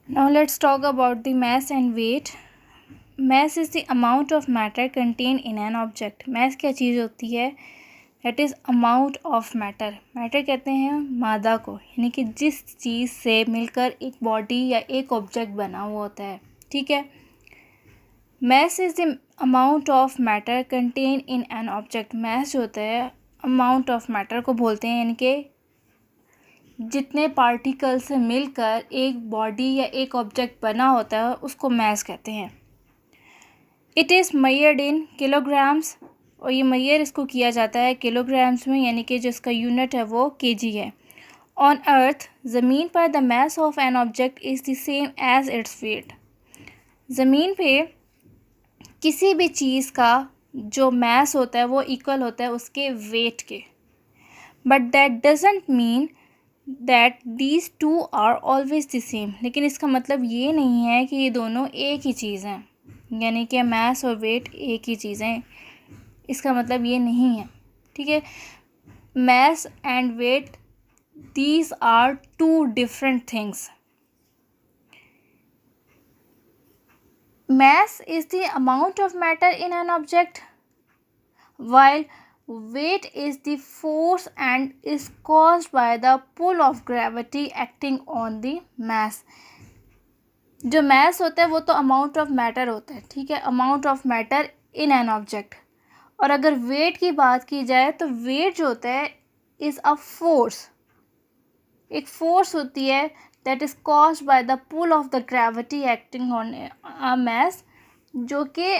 Now let's talk about the mass and weight. Mass is the amount of matter contained in an object. Mass क्या चीज़ होती है? That is amount of matter. Matter कहते हैं मादा को, यानी कि जिस चीज़ से मिलकर एक बॉडी या एक ऑब्जेक्ट बना हुआ होता है, ठीक है. Mass is the amount of matter contained in an object. Mass जो होता है amount of matter को बोलते हैं, यानी कि जितने पार्टिकल से मिलकर एक बॉडी या एक ऑब्जेक्ट बना होता है उसको मैस कहते हैं. It is measured in kilograms, और ये मेजर इसको किया जाता है किलोग्राम्स में, यानी कि जो इसका यूनिट है वो केजी है. ऑन अर्थ, ज़मीन पर the mass of an object is the same as its weight. ज़मीन पे किसी भी चीज़ का जो मैस होता है वो इक्वल होता है उसके वेट के. But that doesn't mean that these two are always the same. लेकिन इसका मतलब ये नहीं है कि ये दोनों एक ही चीज़ हैं, यानी कि मैस और वेट एक ही चीज़ हैं. इसका मतलब ये नहीं है, ठीक है. Mass and weight, these are two different things. Mass is the amount of matter in an object, while weight is the force and is caused by the pull of gravity acting on the mass. जो mass होता है वो तो amount of matter होता है, ठीक है, amount of matter in an object. और अगर weight की बात की जाए तो weight जो होता है is a force, एक force होती है that is caused by the pull of the gravity acting on a mass, जो कि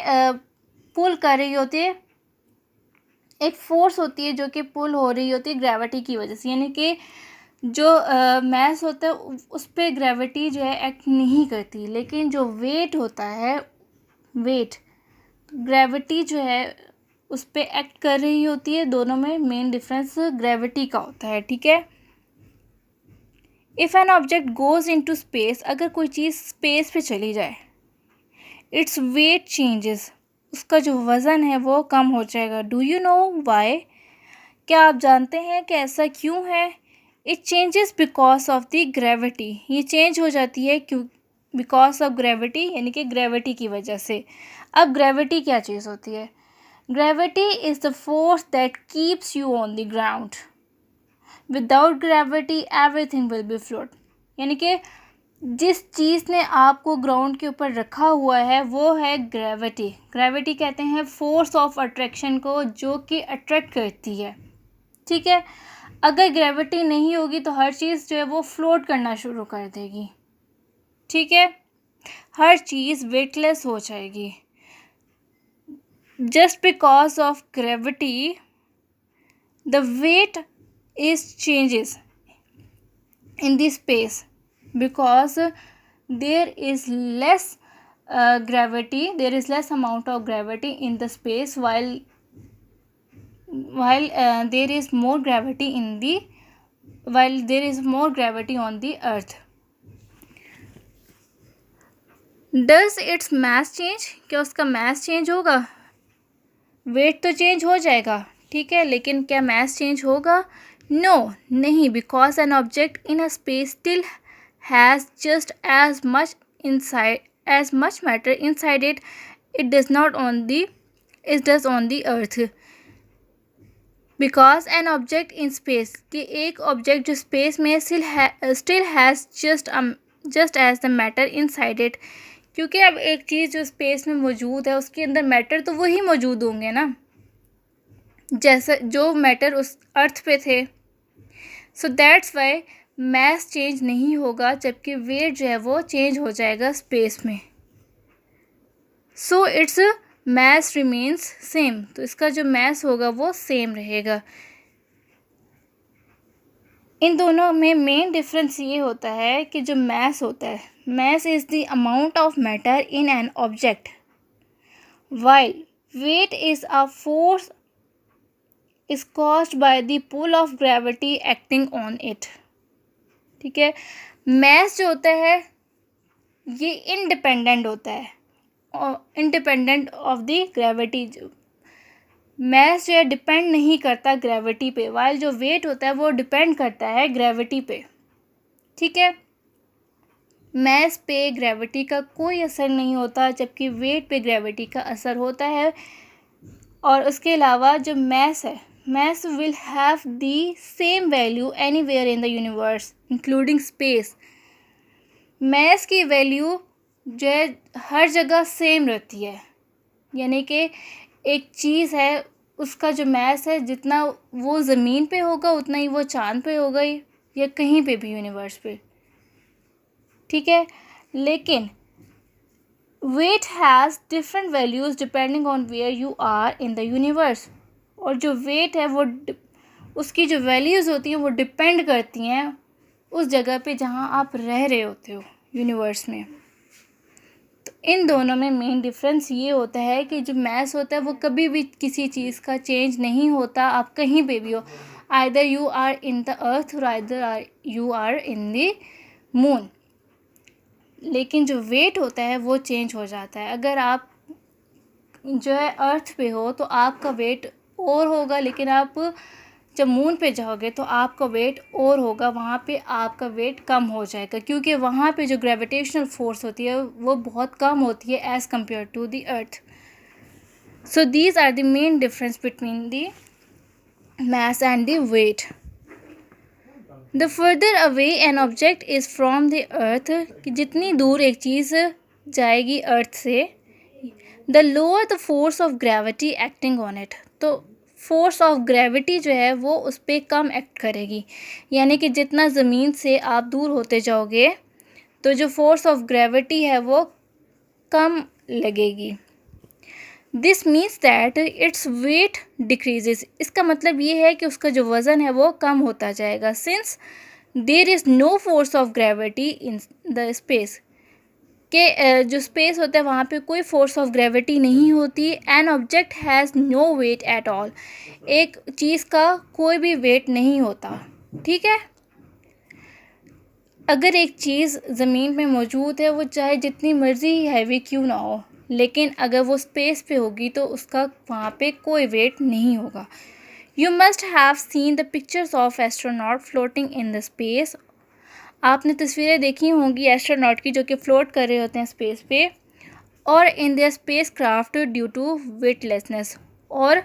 पुल कर रही होती है, एक फोर्स होती है जो कि पुल हो रही होती है ग्रेविटी की वजह से. यानी कि जो मैस होता है उस पर ग्रेविटी जो है एक्ट नहीं करती, लेकिन जो वेट होता है, वेट, ग्रेविटी जो है उस पर एक्ट कर रही होती है. दोनों में मेन डिफरेंस ग्रेविटी का होता है, ठीक है. If an object goes into space, अगर कोई चीज़ स्पेस पे चली जाए, इट्स वेट चेंजेस, उसका जो वज़न है वो कम हो जाएगा. Do you know why? क्या आप जानते हैं कि ऐसा क्यों है? It changes because of the gravity. ये चेंज हो जाती है क्यों? बिकॉज ऑफ ग्रेविटी, यानी कि ग्रेविटी की वजह से. अब ग्रेविटी क्या चीज़ होती है? Gravity is the force that keeps you on the ground. Without gravity everything will be float. यानी कि जिस चीज़ ने आपको ग्राउंड के ऊपर रखा हुआ है वो है ग्रेविटी. ग्रेविटी कहते हैं फोर्स ऑफ अट्रैक्शन को, जो कि अट्रैक्ट करती है, ठीक है. अगर ग्रेविटी नहीं होगी तो हर चीज़ जो है वो फ्लोट करना शुरू कर देगी, ठीक है. हर चीज़ वेटलेस हो जाएगी. Just because of gravity the weight is changes in the space, because there is less gravity, there is less amount of gravity in the space, while there is more gravity in the, while there is more gravity on the earth. does its mass change? क्या उसका mass change होगा? weight तो change हो जाएगा, ठीक है, लेकिन क्या mass change होगा? No, नहीं, because an object in a space still has just as much matter inside it. It does not on the, it does on the earth. Because an object in space, कि एक object जो space में still has just as the matter inside it. क्योंकि अब एक चीज़ जो space में मौजूद है उसके अंदर matter तो वही मौजूद होंगे ना, जैसा जो मैटर उस अर्थ पे थे. So that's why mass change नहीं होगा, जबकि वेट जो है वो चेंज हो जाएगा स्पेस में. So its mass remains same. तो इसका जो मैस होगा वो सेम रहेगा. इन दोनों में मेन डिफरेंस ये होता है कि जो मैस होता है, mass is the amount of matter in an object, while weight is a force is caused by the pull of gravity acting on it, ठीक है. मैस जो होता है ये इंडिपेंडेंट होता है, और independent of the gravity. Mass जो है डिपेंड नहीं करता ग्रेविटी पे, वाइल जो वेट होता है वो डिपेंड करता है ग्रेविटी पे, ठीक है. मैस पे ग्रेविटी का कोई असर नहीं होता, जबकि वेट पे ग्रेविटी का असर होता है। और उसके अलावा जो मैस है, mass will have the same value anywhere in the universe including space. Mass की वैल्यू जो है हर जगह सेम रहती है, यानी कि एक चीज़ है उसका जो मैस है जितना वो ज़मीन पे होगा उतना ही वो चाँद पे होगा या कहीं पे भी यूनिवर्स पे, ठीक है। लेकिन weight has different values depending on where you are in the universe. और जो वेट है वो उसकी जो वैल्यूज़ होती हैं वो डिपेंड करती हैं उस जगह पे जहाँ आप रह रहे होते हो यूनिवर्स में। तो इन दोनों में मेन डिफरेंस ये होता है कि जो मैस होता है वो कभी भी किसी चीज़ का चेंज नहीं होता, आप कहीं पे भी हो, either you are in the earth और either you are in the moon. लेकिन जो वेट होता है वो चेंज हो जाता है। अगर आप जो है अर्थ पे हो तो आपका वेट और होगा, लेकिन आप जब मून पे जाओगे तो आपका वेट और होगा, वहाँ पे आपका वेट कम हो जाएगा, क्योंकि वहाँ पे जो ग्रेविटेशनल फोर्स होती है वो बहुत कम होती है as compare to the earth. So these are the main difference between the mass and the weight. The further away an object is from the earth, कि जितनी दूर एक चीज़ जाएगी अर्थ से, the lower the force of gravity acting on it, तो force of gravity जो है वो उस पर कम एक्ट करेगी। यानी कि जितना ज़मीन से आप दूर होते जाओगे तो जो फोर्स ऑफ ग्रेविटी है वो कम लगेगी। This means that its weight decreases, इसका मतलब ये है कि उसका जो वज़न है वो कम होता जाएगा, since there is no force of gravity in the space, के जो स्पेस होता है वहाँ पे कोई फोर्स ऑफ ग्रेविटी नहीं होती। An object has no weight at all, एक चीज़ का कोई भी वेट नहीं होता, ठीक है। अगर एक चीज़ ज़मीन में मौजूद है वो चाहे जितनी मर्ज़ी हैवी क्यों ना हो, लेकिन अगर वो स्पेस पे होगी तो उसका वहाँ पे कोई वेट नहीं होगा। You must have seen the pictures of astronaut floating in the space, आपने तस्वीरें देखी होंगी एस्ट्रोनॉट की जो कि फ्लोट कर रहे होते हैं स्पेस पे, और in there spacecraft due to weightlessness, और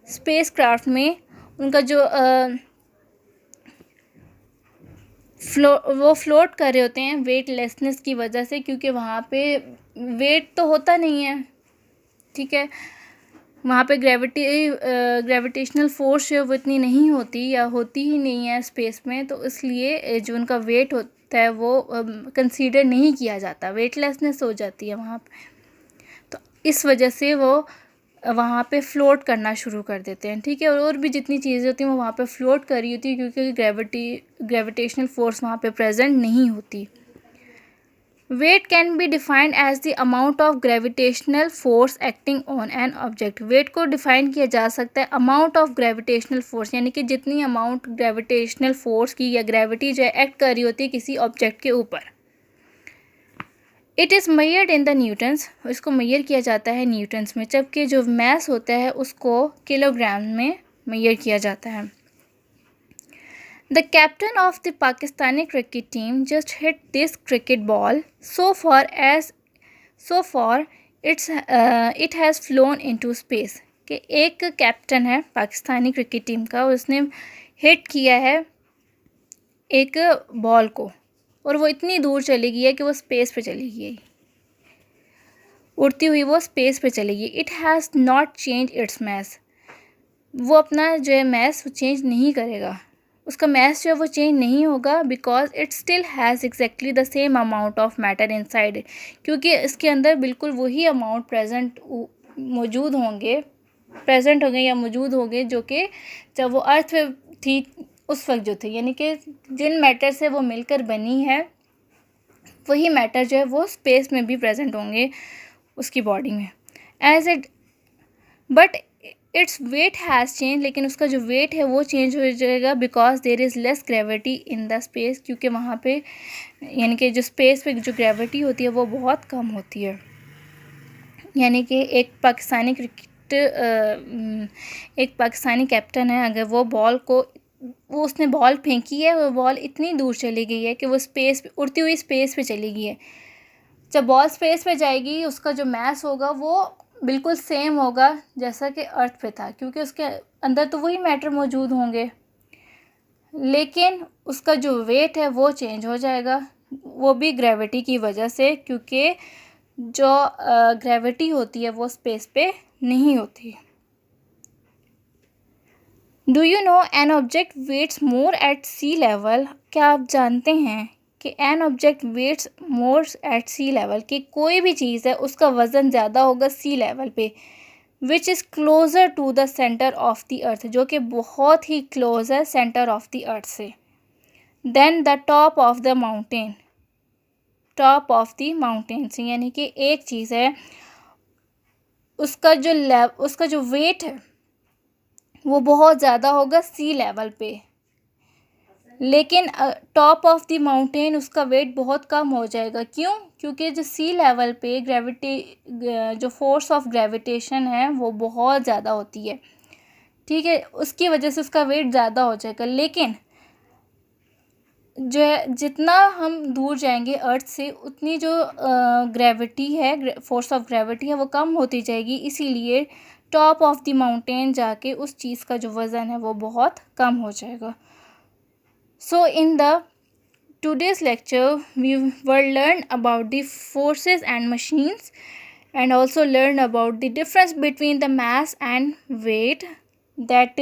स्पेस क्राफ्ट में उनका जो वो फ्लोट कर रहे होते हैं वेटलेसनेस की वजह से, क्योंकि वहाँ पे वेट तो होता नहीं है, ठीक है। वहाँ पे ग्रेविटेशनल फोर्स जो वो इतनी नहीं होती या होती ही नहीं है स्पेस में, तो इसलिए जो उनका वेट होता है वो कंसीडर नहीं किया जाता, वेटलेसनेस हो जाती है वहाँ पे। तो इस वजह से वो वहाँ पे फ्लोट करना शुरू कर देते हैं, ठीक है। और भी जितनी चीज़ें होती हैं वो वहाँ पे फ्लोट कर रही होती है, क्योंकि ग्रेविटेशनल फोर्स वहाँ पे प्रेजेंट नहीं होती। Weight can be defined as the amount of gravitational force acting on an object, weight को डिफाइन किया जा सकता है अमाउंट ऑफ ग्रेविटेशनल फोर्स, यानी कि जितनी अमाउंट ग्रेविटेशनल फोर्स की या ग्रेविटी जो है एक्ट कर रही होती है किसी ऑब्जेक्ट के ऊपर। It is मेयर्ड in the Newton's, इसको मेयर किया जाता है न्यूटन्स में, जबकि जो मैस होता है उसको किलोग्राम में मेयर किया जाता है। The captain of the Pakistani cricket team just hit this cricket ball so for it has phloem into space, कि एक कैप्टन है पाकिस्तानी क्रिकेट टीम का, उसने हिट किया है एक बॉल को और वो इतनी दूर चली गई है कि वो स्पेस पे चली गई, उड़ती हुई वो स्पेस पे चली गई। It has not change its mass, वो अपना जो है मैस वो चेंज नहीं करेगा, उसका मैस जो है वो चेंज नहीं होगा, because it still has exactly the same amount of matter inside it, क्योंकि इसके अंदर बिल्कुल वही अमाउंट प्रेजेंट होंगे या मौजूद होंगे जो कि जब वो अर्थ पे थी उस वक्त जो थे, यानी कि जिन मैटर से वो मिलकर बनी है वही मैटर जो है वो स्पेस में भी प्रेजेंट होंगे उसकी बॉडी में as it, but its weight has change, लेकिन उसका जो वेट है वो चेंज हो जाएगा because there is less gravity in the space, क्योंकि वहाँ पे यानी कि जो स्पेस पे जो ग्रेविटी होती है वो बहुत कम होती है। यानी कि एक पाकिस्तानी कैप्टन है, अगर वो बॉल को वो उसने बॉल फेंकी है, वो बॉल इतनी दूर चली गई है कि वो स्पेस पे, उड़ती हुई स्पेस पे चली गई है। जब बॉल स्पेस पे जाएगी उसका जो मास होगा वो बिल्कुल सेम होगा जैसा कि अर्थ पे था, क्योंकि उसके अंदर तो वही मैटर मौजूद होंगे, लेकिन उसका जो वेट है वो चेंज हो जाएगा, वो भी ग्रेविटी की वजह से, क्योंकि जो ग्रेविटी होती है वो स्पेस पे नहीं होती। Do you know an object weighs more at sea level? क्या आप जानते हैं कि an object weighs more at sea level, कि कोई भी चीज़ है उसका वज़न ज़्यादा होगा सी लेवल पे, which is closer to the centre of the earth, जो कि बहुत ही क्लोज है सेंटर ऑफ द अर्थ से, then the top of the mountain, top of the mountains, यानी कि एक चीज़ है उसका जो वेट है वो बहुत ज़्यादा होगा सी लेवल पे, लेकिन टॉप ऑफ द माउंटेन उसका वेट बहुत कम हो जाएगा। क्यों? क्योंकि जो सी लेवल पे जो फोर्स ऑफ ग्रेविटेशन है वो बहुत ज़्यादा होती है, ठीक है, उसकी वजह से उसका वेट ज़्यादा हो जाएगा। लेकिन जो है जितना हम दूर जाएंगे अर्थ से उतनी जो ग्रेविटी है, फोर्स ऑफ ग्रेविटी है, वो कम होती जाएगी, इसीलिए टॉप ऑफ द माउंटेन जाके उस चीज़ का जो वज़न है वो बहुत कम हो जाएगा। So in the today's lecture we were learn about the forces and machines, and also learn about the difference between the mass and weight, that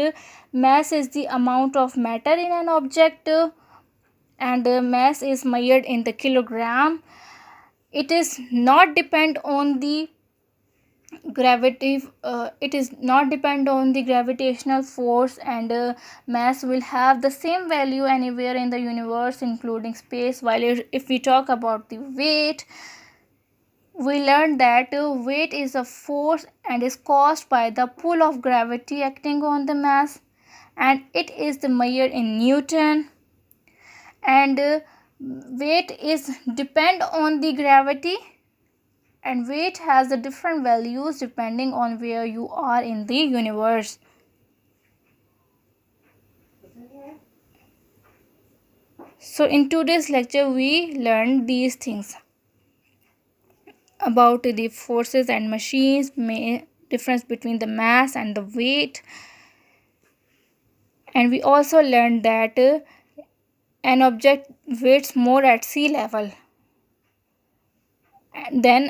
mass is the amount of matter in an object, and mass is measured in the kilogram. It is not depend on the gravity, it is not depend on the gravitational force, and mass will have the same value anywhere in the universe including space. While if we talk about the weight, we learned that weight is a force and is caused by the pull of gravity acting on the mass, and it is the measure in Newton, and weight is depend on the gravity, and weight has the different values depending on where you are in the universe. So in today's lecture we learned these things about the forces and machines, difference between the mass and the weight, and we also learned that an object weighs more at sea level, then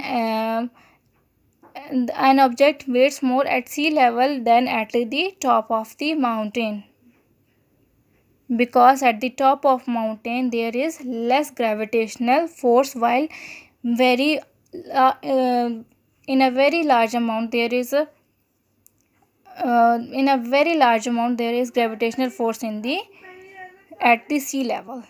an object weighs more at sea level than at the top of the mountain, because at the top of mountain there is less gravitational force, while very in a very large amount there is gravitational force at the sea level.